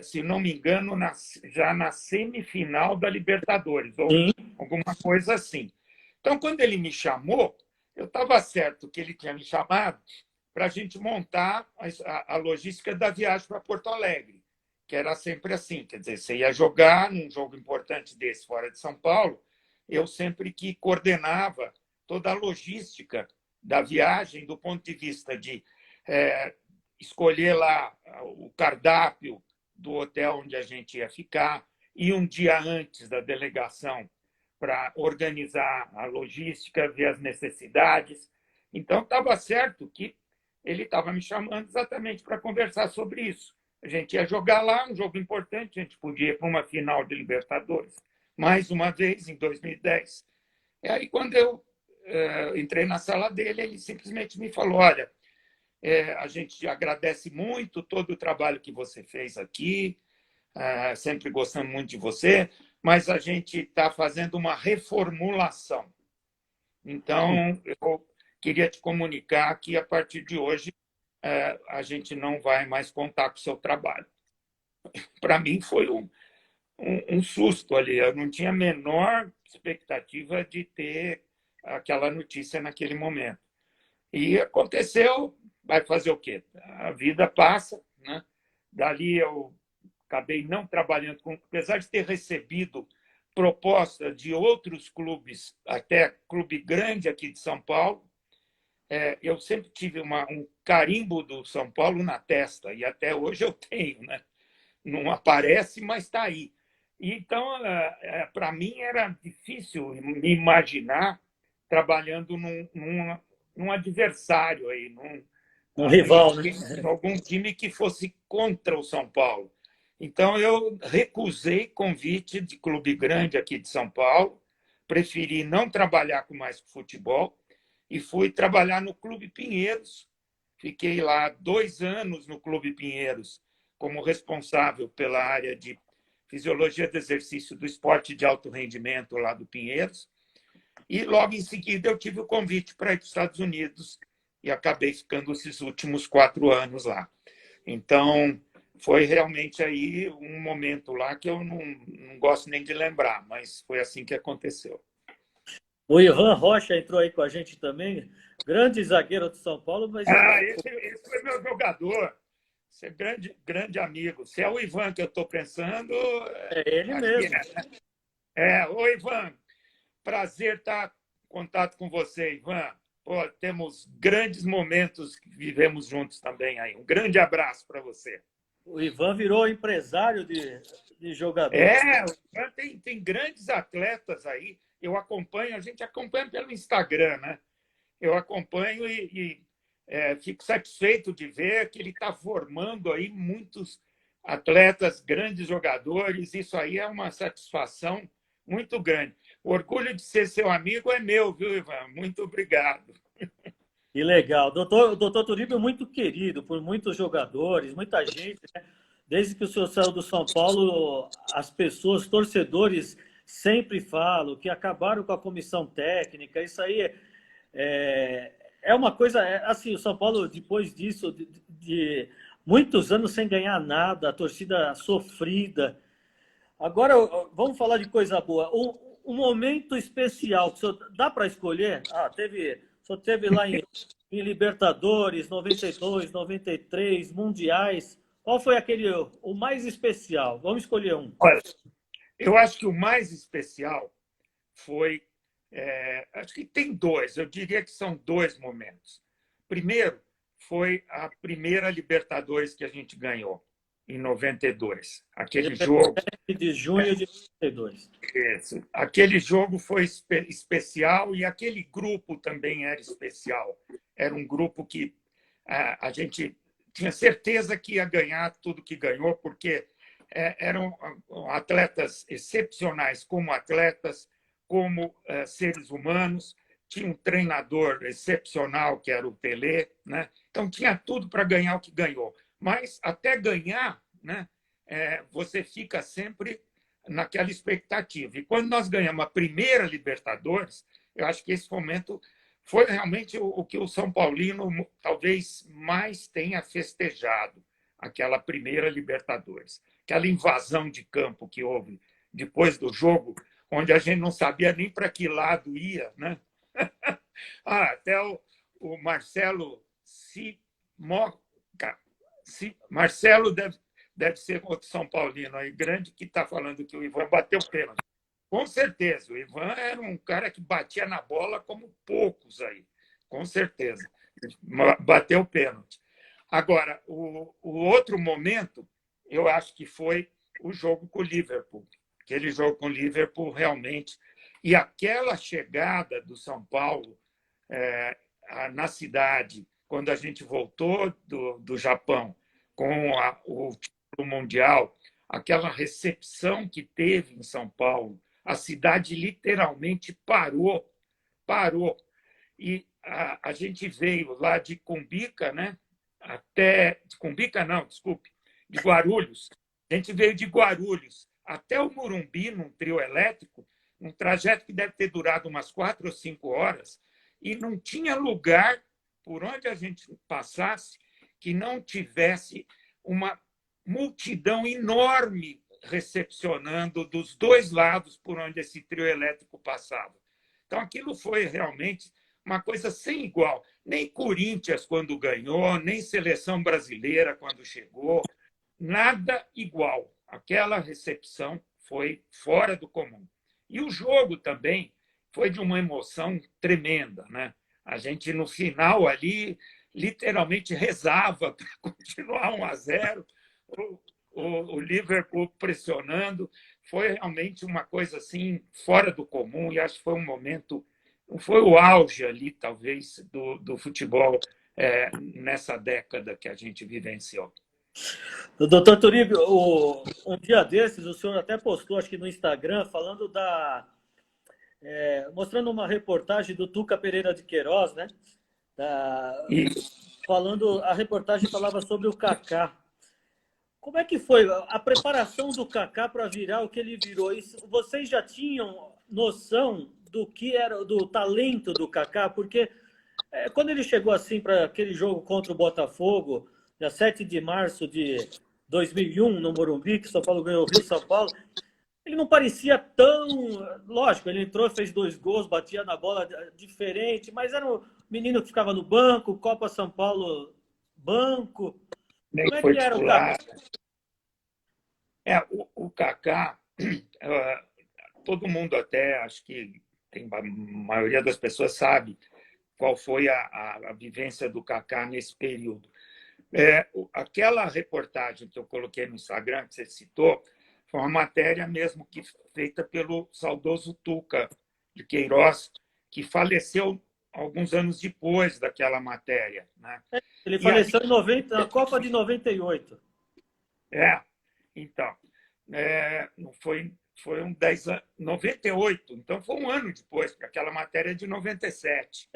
se não me engano, já na semifinal da Libertadores, ou Sim. alguma coisa assim. Então, quando ele me chamou, eu estava certo que ele tinha me chamado para a gente montar a logística da viagem para Porto Alegre, que era sempre assim, quer dizer, você ia jogar num jogo importante desse fora de São Paulo, eu sempre que coordenava toda a logística da viagem do ponto de vista de escolher lá o cardápio do hotel onde a gente ia ficar, e um dia antes da delegação para organizar a logística, ver as necessidades. Então, estava certo que ele estava me chamando exatamente para conversar sobre isso. A gente ia jogar lá, um jogo importante, a gente podia ir para uma final de Libertadores, mais uma vez, em 2010. E aí, quando eu entrei na sala dele, ele simplesmente me falou: olha, a gente agradece muito todo o trabalho que você fez aqui, sempre gostando muito de você, mas a gente está fazendo uma reformulação. Então, eu queria te comunicar que, a partir de hoje, a gente não vai mais contar com o seu trabalho. Para mim, foi um susto ali. Eu não tinha a menor expectativa de ter aquela notícia naquele momento. E aconteceu, vai fazer o quê? A vida passa, né? Dali eu acabei não trabalhando com, apesar de ter recebido proposta de outros clubes, até clube grande aqui de São Paulo, eu sempre tive um carimbo do São Paulo na testa, e até hoje eu tenho, né? Não aparece, mas está aí. Então, para mim, era difícil me imaginar trabalhando num adversário, aí, Um rival, né? em algum time que fosse contra o São Paulo. Então, eu recusei convite de clube grande aqui de São Paulo, preferi não trabalhar mais com futebol e fui trabalhar no Clube Pinheiros. Fiquei lá 2 anos no Clube Pinheiros como responsável pela área de fisiologia do exercício do esporte de alto rendimento lá do Pinheiros. E logo em seguida eu tive o convite para ir para os Estados Unidos e acabei ficando esses últimos 4 anos lá. Então, foi realmente aí um momento lá que eu não gosto nem de lembrar, mas foi assim que aconteceu. O Ivan Rocha entrou aí com a gente também, grande zagueiro do São Paulo, mas Esse foi meu jogador. Você é grande amigo. Se é o Ivan que eu estou pensando, é ele acho que mesmo. é. Oi, Ivan. Prazer estar em contato com você, Ivan. Pô, temos grandes momentos que vivemos juntos também aí. Um grande abraço para você. O Ivan virou empresário de jogadores. O Ivan tem grandes atletas aí. Eu acompanho, a gente acompanha pelo Instagram, né? Eu acompanho e fico satisfeito de ver que ele está formando aí muitos atletas, grandes jogadores. Isso aí é uma satisfação muito grande. O orgulho de ser seu amigo é meu, viu, Ivan? Muito obrigado. Que legal. O doutor Turíbio é muito querido por muitos jogadores, muita gente, né? Desde que o senhor saiu do São Paulo, as pessoas, torcedores, sempre falam que acabaram com a comissão técnica. Isso aí é uma coisa. Assim, o São Paulo, depois disso, de muitos anos sem ganhar nada, a torcida sofrida. Agora, vamos falar de coisa boa. Um momento especial que o senhor dá para escolher? O senhor teve lá em Libertadores, 92, 93, Mundiais. Qual foi aquele, o mais especial? Vamos escolher um. Olha, eu acho que o mais especial foi. Acho que tem dois, eu diria que são dois momentos. Primeiro, foi a primeira Libertadores que a gente ganhou, em 92. Aquele jogo. 17 de junho de 92. Aquele jogo foi especial e aquele grupo também era especial. Era um grupo que a gente tinha certeza que ia ganhar tudo que ganhou, porque eram atletas excepcionais como atletas, como seres humanos. Tinha um treinador excepcional, que era o Pelé, né? Então tinha tudo para ganhar o que ganhou. Mas até ganhar, né, você fica sempre naquela expectativa. E quando nós ganhamos a primeira Libertadores, eu acho que esse momento foi realmente o que o São Paulino talvez mais tenha festejado, aquela primeira Libertadores. Aquela invasão de campo que houve depois do jogo, onde a gente não sabia nem para que lado ia, né? Até o Marcelo Marcelo deve ser outro São Paulino aí, grande, que está falando que o Ivan bateu pênalti. Com certeza, o Ivan era um cara que batia na bola como poucos aí, com certeza. Bateu pênalti. Agora, o outro momento, eu acho que foi o jogo com o Liverpool. Aquele jogo com o Liverpool, realmente. E aquela chegada do São Paulo na cidade, quando a gente voltou do Japão com o título mundial, aquela recepção que teve em São Paulo, a cidade literalmente parou. E a gente veio lá de Cumbica, né? De Cumbica, não, desculpe, de Guarulhos. A gente veio de Guarulhos até o Morumbi, num trio elétrico, um trajeto que deve ter durado umas 4 ou 5 horas, e não tinha lugar por onde a gente passasse que não tivesse uma multidão enorme recepcionando dos dois lados por onde esse trio elétrico passava. Então, aquilo foi realmente uma coisa sem igual. Nem Corinthians, quando ganhou, nem seleção brasileira, quando chegou, nada igual. Aquela recepção foi fora do comum. E o jogo também foi de uma emoção tremenda, né? A gente, no final ali, literalmente rezava para continuar 1-0, o Liverpool pressionando. foi realmente uma coisa assim fora do comum, e acho que foi um momento, foi o auge ali, talvez, do futebol nessa década que a gente vivenciou. Doutor Turibio, um dia desses, o senhor até postou, acho que no Instagram, falando mostrando uma reportagem do Tuca Pereira de Queiroz, né? Da, E falando, a reportagem falava sobre o Kaká. Como é que foi a preparação do Kaká para virar o que ele virou? Isso, vocês já tinham noção do que era do talento do Kaká? Porque quando ele chegou assim para aquele jogo contra o Botafogo, dia 7 de março de 2001, no Morumbi, que São Paulo ganhou o Rio São Paulo, ele não parecia tão. Lógico, ele entrou, fez 2 gols, batia na bola diferente, mas era um menino que ficava no banco, Copa São Paulo, banco. nem Como é foi que era o Kaká? titular. O Kaká, todo mundo até, acho que a maioria das pessoas sabe qual foi a vivência do Kaká nesse período. Aquela reportagem que eu coloquei no Instagram, que você citou, foi uma matéria mesmo que feita pelo saudoso Tuca de Queiroz, que faleceu alguns anos depois daquela matéria, né? Ele E ali, faleceu em 90, na Copa de 98. é, então, foi um 98, então foi um ano depois, porque aquela matéria é de 97.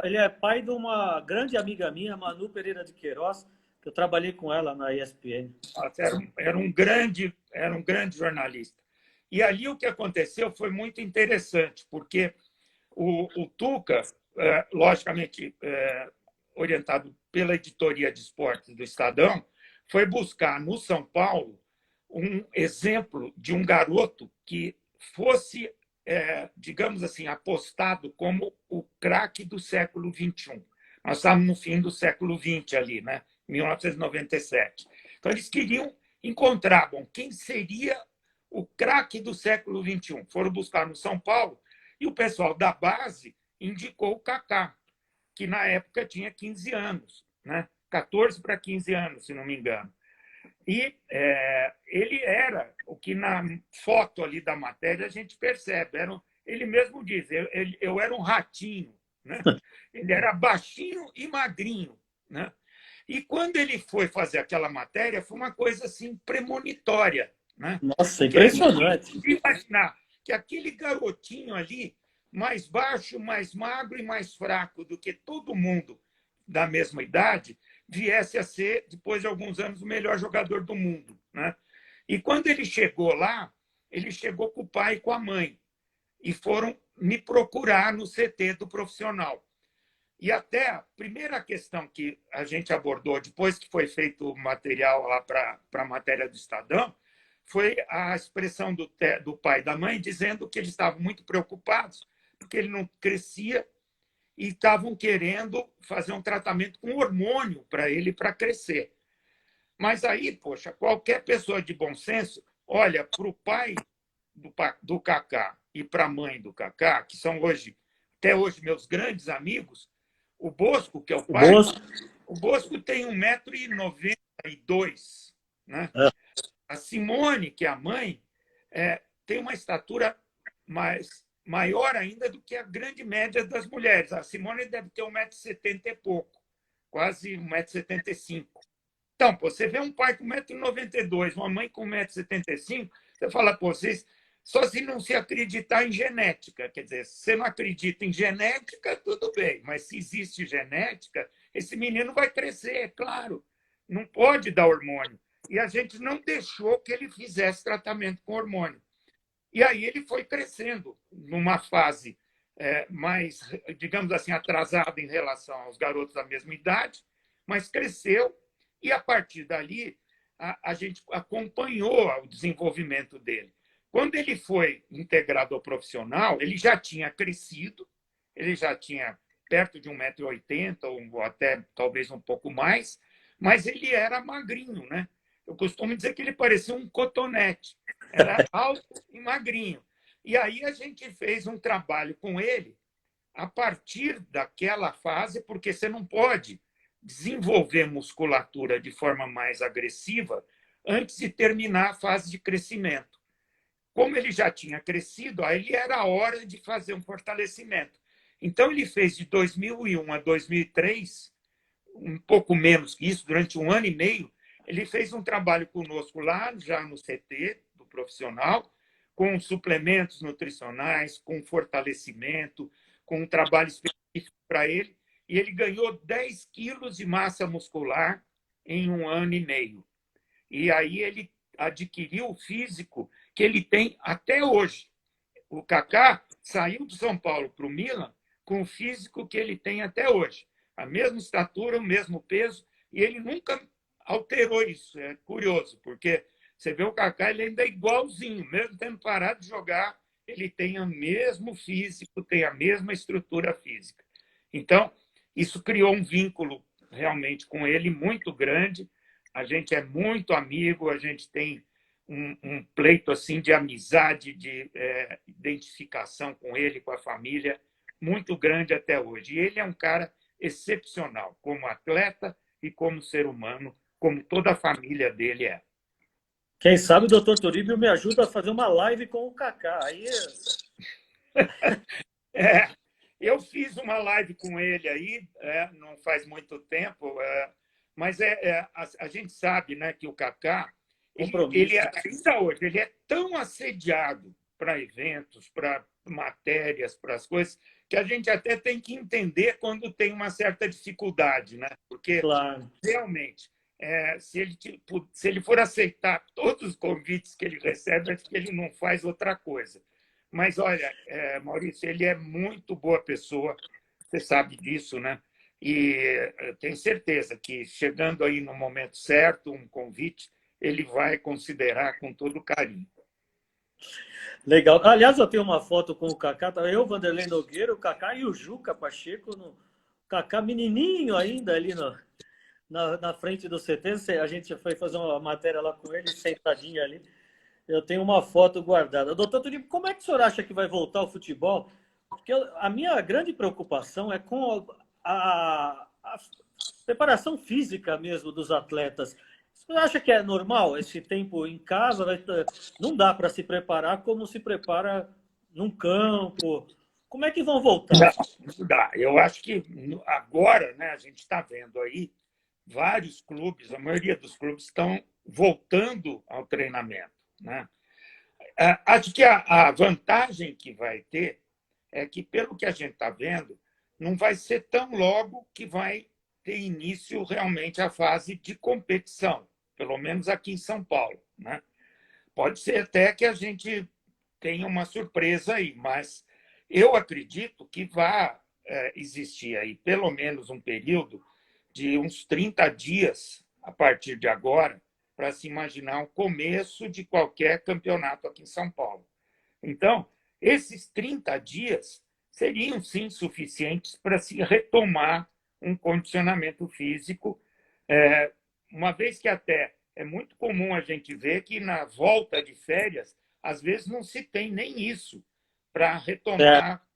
Ele é pai de uma grande amiga minha, Manu Pereira de Queiroz, que eu trabalhei com ela na ESPN. Era um grande jornalista. E ali o que aconteceu foi muito interessante, porque o Tuca, logicamente orientado pela editoria de esportes do Estadão, foi buscar no São Paulo um exemplo de um garoto que fosse, digamos assim, apostado como o craque do século XXI. Nós estávamos no fim do século XX ali, né? 1997. Então, eles queriam encontrar, bom, quem seria o craque do século XXI. Foram buscar no São Paulo e o pessoal da base indicou o Kaká, que na época tinha 15 anos, né? 14 para 15 anos, se não me engano. E ele era o que na foto ali da matéria a gente percebe. Ele mesmo diz, eu era um ratinho, né? Ele era baixinho e magrinho, né? E quando ele foi fazer aquela matéria, foi uma coisa assim premonitória, né? Nossa, Porque ele não impressionante. podia imaginar que aquele garotinho ali, mais baixo, mais magro e mais fraco do que todo mundo da mesma idade, viesse a ser, depois de alguns anos, o melhor jogador do mundo, né? E quando ele chegou lá, ele chegou com o pai e com a mãe e foram me procurar no CT do profissional. E até a primeira questão que a gente abordou depois que foi feito o material lá para a matéria do Estadão foi a expressão do pai e da mãe dizendo que eles estavam muito preocupados porque ele não crescia e estavam querendo fazer um tratamento com hormônio para ele para crescer. Mas aí, poxa, qualquer pessoa de bom senso olha para o pai do Kaká e para a mãe do Kaká, que são até hoje meus grandes amigos. O Bosco, que é o O pai, Bosco. o Bosco tem 1,92 m, né? É. A Simone, que é a mãe, tem uma estatura maior ainda do que a grande média das mulheres. A Simone deve ter 1,70 m e pouco, quase 1,75 m. Então, você vê um pai com 1,92 m, uma mãe com 1,75 m, você fala, pô, vocês só se não se acreditar em genética. Quer dizer, se você não acredita em genética, tudo bem, mas se existe genética, esse menino vai crescer, é claro. Não pode dar hormônio. E a gente não deixou que ele fizesse tratamento com hormônio. E aí ele foi crescendo numa fase mais, digamos assim, atrasada em relação aos garotos da mesma idade, mas cresceu e, a partir dali, a gente acompanhou o desenvolvimento dele. Quando ele foi integrado ao profissional, ele já tinha crescido, ele já tinha perto de 1,80 m, ou até talvez um pouco mais, mas ele era magrinho, né? Eu costumo dizer que ele parecia um cotonete, era alto e magrinho. E aí a gente fez um trabalho com ele a partir daquela fase, porque você não pode desenvolver musculatura de forma mais agressiva antes de terminar a fase de crescimento. como ele já tinha crescido, aí era a hora de fazer um fortalecimento. Então, ele fez de 2001 a 2003, um pouco menos que isso, durante 1 ano e meio, ele fez um trabalho conosco lá, já no CT do profissional, com suplementos nutricionais, com fortalecimento, com um trabalho específico para ele, e ele ganhou 10 quilos de massa muscular em 1 ano e meio. E aí ele adquiriu o físico que ele tem até hoje. O Kaká saiu de São Paulo para o Milan com o físico que ele tem até hoje. A mesma estatura, o mesmo peso, e ele nunca alterou isso. É curioso, porque você vê o Kaká, ele ainda é igualzinho, mesmo tendo parado de jogar, ele tem o mesmo físico, tem a mesma estrutura física. Então, isso criou um vínculo realmente com ele muito grande. A gente é muito amigo, a gente tem um pleito assim de amizade, de identificação com ele, com a família, muito grande até hoje. E ele é um cara excepcional, como atleta e como ser humano, como toda a família dele é. Quem sabe o doutor Turíbio me ajuda a fazer uma live com o Kaká. Aí É, eu fiz uma live com ele aí, não faz muito tempo, mas a gente sabe, né, que o Kaká, ele compromisso. ainda hoje, ele é tão assediado para eventos, para matérias, para as coisas, que a gente até tem que entender quando tem uma certa dificuldade, né? Porque Claro. realmente, se ele for aceitar todos os convites que ele recebe, acho que ele não faz outra coisa. Mas, olha, Maurício, ele é muito boa pessoa, você sabe disso, né? E eu tenho certeza que, chegando aí no momento certo, um convite, ele vai considerar com todo carinho. Legal. Aliás, eu tenho uma foto com o Kaká, eu, Vanderlei Nogueira, o Kaká e o Juca Pacheco, o Kaká menininho ainda ali na frente do CT. A gente foi fazer uma matéria lá com ele, sentadinho ali. Eu tenho uma foto guardada. Doutor Turíbio, como é que o senhor acha que vai voltar o futebol? Porque a minha grande preocupação é com a preparação física mesmo dos atletas. Você acha que é normal esse tempo em casa? Não dá para se preparar como se prepara num campo. Como é que vão voltar? Não dá. Eu acho que agora, né, a gente está vendo aí vários clubes, a maioria dos clubes estão voltando ao treinamento, né? Acho que a vantagem que vai ter é que, pelo que a gente está vendo, não vai ser tão logo que vai ter início realmente a fase de competição, pelo menos aqui em São Paulo, né? Pode ser até que a gente tenha uma surpresa aí, mas eu acredito que vai existir aí pelo menos um período de uns 30 dias a partir de agora para se imaginar o começo de qualquer campeonato aqui em São Paulo. Então, esses 30 dias seriam, sim, suficientes para se retomar um condicionamento físico, uma vez que até é muito comum a gente ver que na volta de férias, às vezes não se tem nem isso para retomar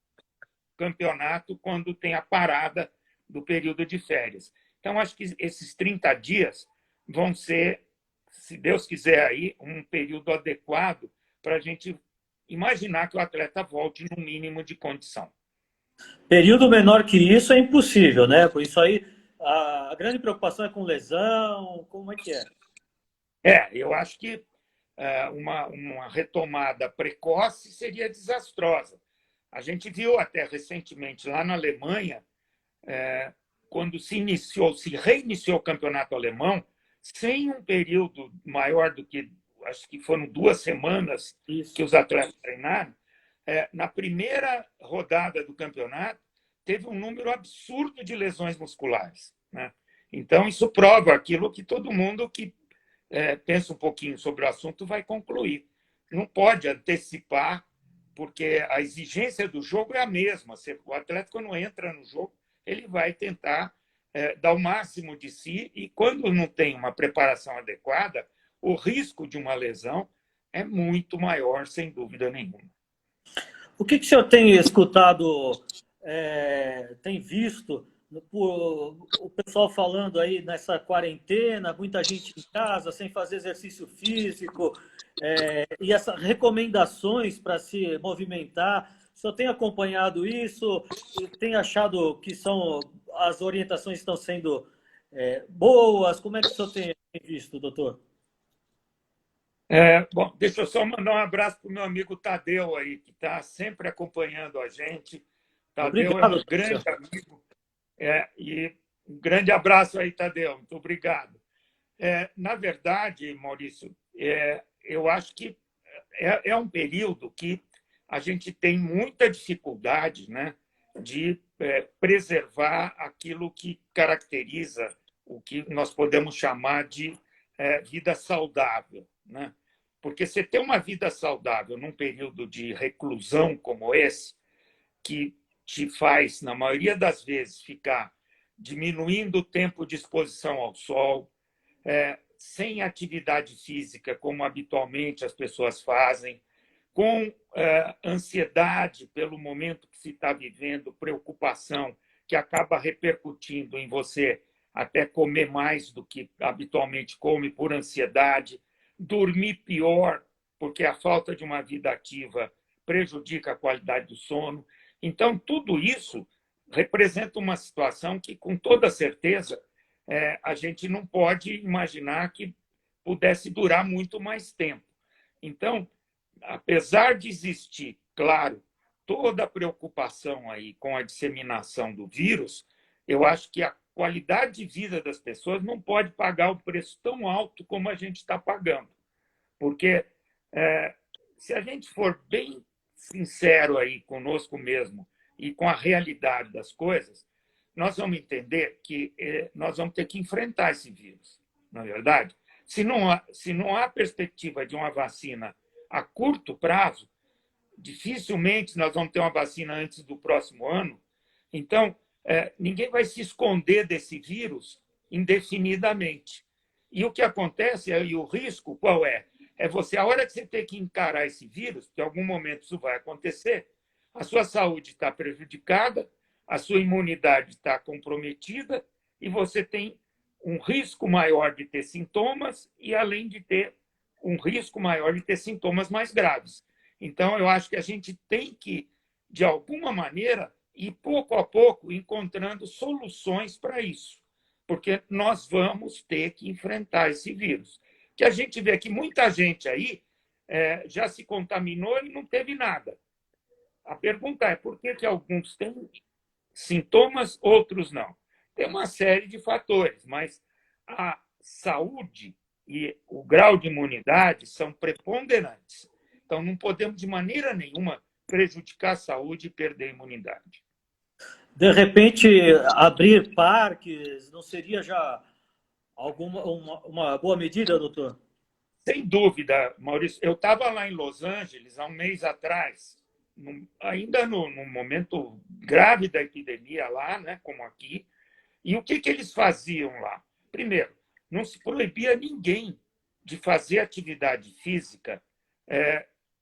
o campeonato quando tem a parada do período de férias. Então, acho que esses 30 dias vão ser, se Deus quiser, aí, um período adequado para a gente imaginar que o atleta volte no mínimo de condição. Período menor que isso é impossível, né? Por isso aí, a grande preocupação é com lesão, como é que é? Eu acho que uma retomada precoce seria desastrosa. A gente viu até recentemente lá na Alemanha, quando se reiniciou o campeonato alemão, sem um período maior do que, acho que foram 2 semanas que os atletas treinaram, na primeira rodada do campeonato, teve um número absurdo de lesões musculares, né? Então, isso prova aquilo que todo mundo que pensa um pouquinho sobre o assunto vai concluir. Não pode antecipar, porque a exigência do jogo é a mesma. O atleta, quando entra no jogo, ele vai tentar dar o máximo de si, e quando não tem uma preparação adequada, o risco de uma lesão é muito maior, sem dúvida nenhuma. O que o senhor tem escutado, tem visto o pessoal falando aí nessa quarentena, muita gente em casa, sem fazer exercício físico, E essas recomendações para se movimentar, o senhor tem acompanhado isso? Tem achado que as orientações estão sendo boas? Como é que o senhor tem visto, doutor? Bom, deixa eu só mandar um abraço para o meu amigo Tadeu aí, que está sempre acompanhando a gente. Tadeu é Obrigado, um senhor. grande amigo. E um grande abraço aí, Tadeu. Muito obrigado. Na verdade, Maurício, eu acho que é um período que a gente tem muita dificuldade, né, de preservar aquilo que caracteriza o que nós podemos chamar de vida saudável, né? Porque você ter uma vida saudável num período de reclusão como esse, que te faz, na maioria das vezes, ficar diminuindo o tempo de exposição ao sol, sem atividade física, como habitualmente as pessoas fazem, com ansiedade pelo momento que se está vivendo, preocupação que acaba repercutindo em você até comer mais do que habitualmente come por ansiedade, dormir pior, porque a falta de uma vida ativa prejudica a qualidade do sono. Então, tudo isso representa uma situação que, com toda certeza, a gente não pode imaginar que pudesse durar muito mais tempo. Então, apesar de existir, claro, toda a preocupação aí com a disseminação do vírus, eu acho que a qualidade de vida das pessoas não pode pagar o preço tão alto como a gente está pagando. Porque se a gente for bem sincero aí conosco mesmo e com a realidade das coisas, nós vamos entender que nós vamos ter que enfrentar esse vírus, na verdade. Se não há perspectiva de uma vacina a curto prazo, dificilmente nós vamos ter uma vacina antes do próximo ano. Então, ninguém vai se esconder desse vírus indefinidamente. E o que acontece, e o risco qual é? É você, a hora que você tem que encarar esse vírus, que em algum momento isso vai acontecer, a sua saúde está prejudicada, a sua imunidade está comprometida e você tem um risco maior de ter sintomas e, além de ter um risco maior de ter sintomas mais graves. Então, eu acho que a gente tem que, de alguma maneira, ir pouco a pouco encontrando soluções para isso, porque nós vamos ter que enfrentar esse vírus. Que a gente vê que muita gente aí já se contaminou e não teve nada. A pergunta é por que alguns têm sintomas, outros não? Tem uma série de fatores, mas a saúde e o grau de imunidade são preponderantes. Então, não podemos, de maneira nenhuma, prejudicar a saúde e perder a imunidade. De repente, abrir parques não seria já uma boa medida, doutor? Sem dúvida, Maurício. Eu estava lá em Los Angeles há um mês atrás, ainda no momento grave da epidemia lá, né, como aqui. E o que eles faziam lá? Primeiro, não se proibia ninguém de fazer atividade física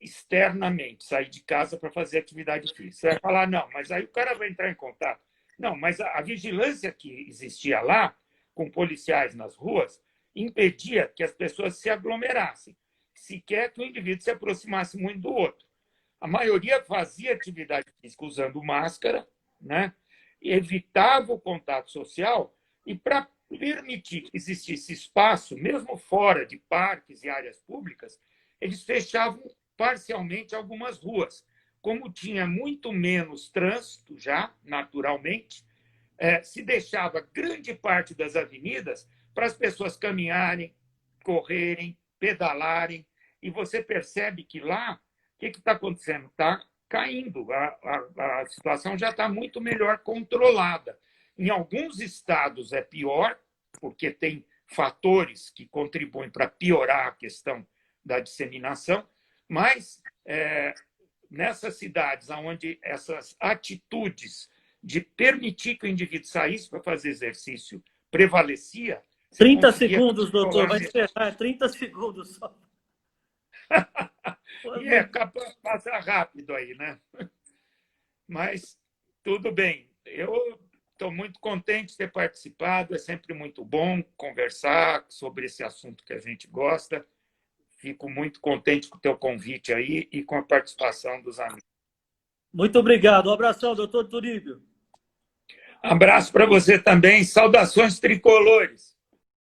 externamente, sair de casa para fazer atividade física. Você vai falar, não, mas aí o cara vai entrar em contato. Não, mas a vigilância que existia lá, com policiais nas ruas, impedia que as pessoas se aglomerassem, sequer que o indivíduo se aproximasse muito do outro. A maioria fazia atividade física usando máscara, né? Evitava o contato social e, para permitir que existisse espaço, mesmo fora de parques e áreas públicas, eles fechavam parcialmente algumas ruas. Como tinha muito menos trânsito já, naturalmente, se deixava grande parte das avenidas para as pessoas caminharem, correrem, pedalarem, e você percebe que lá, o que está acontecendo? Está caindo, a situação já está muito melhor controlada. Em alguns estados é pior, porque tem fatores que contribuem para piorar a questão da disseminação, mas nessas cidades onde essas atitudes de permitir que o indivíduo saísse para fazer exercício prevalecia, você 30 conseguia segundos, doutor, controlar vai melhor. encerrar. 30 segundos só. E Muito. passa rápido aí, né? Mas tudo bem. Eu estou muito contente de ter participado. É sempre muito bom conversar sobre esse assunto que a gente gosta. Fico muito contente com o teu convite aí e com a participação dos amigos. Muito obrigado. Um abração, doutor Turíbio. Abraço para você também. Saudações tricolores.